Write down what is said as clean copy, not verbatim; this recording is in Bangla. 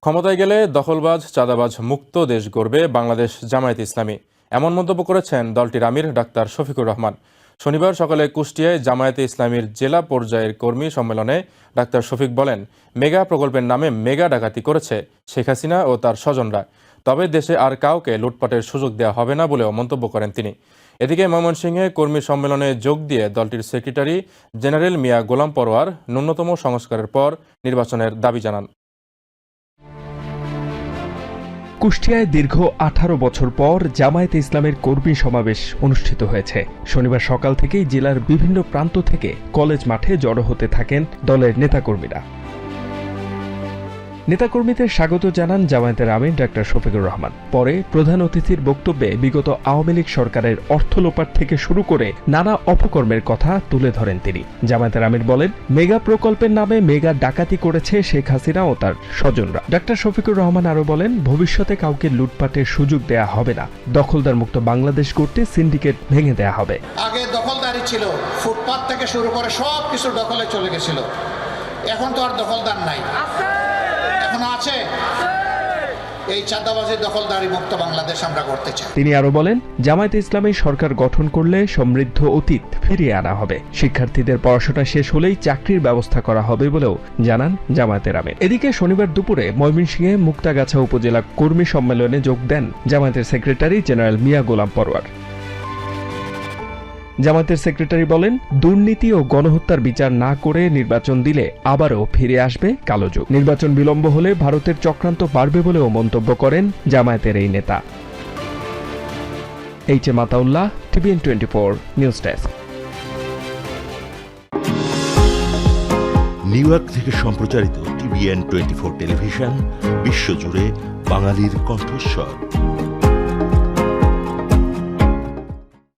ক্ষমতায় গেলে দখলবাজ চাঁদাবাজ মুক্ত দেশ গড়বে বাংলাদেশ জামায়াতে ইসলামী, এমন মন্তব্য করেছেন দলটির আমির ডাক্তার শফিকুর রহমান। শনিবার সকালে কুষ্টিয়ায় জামায়াতে ইসলামীর জেলা পর্যায়ের কর্মী সম্মেলনে ডাক্তার শফিক বলেন, মেগা প্রকল্পের নামে মেগা ডাকাতি করেছে শেখ হাসিনা ও তার স্বজনরা, তবে দেশে আর কাউকে লুটপাটের সুযোগ দেওয়া হবে না বলেও মন্তব্য করেন তিনি। এদিকে ময়মনসিংহে কর্মী সম্মেলনে যোগ দিয়ে দলটির সেক্রেটারি জেনারেল মিয়া গোলাম পরোয়ার ন্যূনতম সংস্কারের পর নির্বাচনের দাবি জানান। কুষ্টিয়ায় দীর্ঘ 18 বছর পর জামায়াতে ইসলামের কর্মী সমাবেশ অনুষ্ঠিত হয়েছে। শনিবার সকাল থেকেই জেলার বিভিন্ন প্রান্ত থেকে কলেজ মাঠে জড়ো হতে থাকেন দলের নেতাকর্মীরা। নেতাকর্মীদের স্বাগত জানান জামায়াতের আমির ডাক্তার শফিকুর রহমান। পরে প্রধান অতিথির বক্তব্যে বিগত আওয়ামী লীগ সরকারের অর্থ লোপাট থেকে শুরু করে নানা অপকর্মের কথা তুলে ধরেন তিনি। জামায়াতের আমির বলেন, মেগা প্রকল্পের নামে মেগা ডাকাতি করেছে শেখ হাসিনা ও তার স্বজনরা। ডাক্তার শফিকুর রহমান আরো বলেন, ভবিষ্যতে কাউকে লুটপাটের সুযোগ দেয়া হবে না, দখলদার মুক্ত বাংলাদেশ গড়তে সিন্ডিকেট ভেঙে দেয়া হবে। আগে দখলদারি ছিল, ফুটপাত থেকে শুরু করে সব কিছু দখলে চলে গেছিল। এখন তো আর দখলদার নাই, এখন আছে। এই চাঁদাবাজি দখলদারি মুক্ত বাংলাদেশ আমরা করতে চাই। তিনি আরো বলেন, জামায়াতে ইসলামী সরকার গঠন করলে সমৃদ্ধ অতীত ফিরিয়ে আনা হবে। শিক্ষার্থীদের পড়াশোনা শেষ হলেই চাকরির ব্যবস্থা করা হবে বলেও জানান জামায়াতের আমির। এদিকে শনিবার দুপুরে ময়মনসিংহে মুক্তাগাছা উপজেলা কর্মী সম্মেলনে যোগ দেন জামায়াতের সেক্রেটারি জেনারেল মিয়া গোলাম পরোয়ার। জামায়াতের সেক্রেটারি বলেন, দুর্নীতি ও গণহত্যার বিচার না করে নির্বাচন দিলে আবারও ফিরে আসবে কালো যুগ। নির্বাচন বিলম্ব হলে ভারতের চক্রান্ত বাড়বে বলেও মন্তব্য করেন জামায়াতের এই নেতা। H A Mataullah, TVN 24 news desk. New York থেকে সম্প্রচারিত টিভিএন 24 টেলিভিশন বিশ্বজুড়ে বাঙালির কণ্ঠস্বর।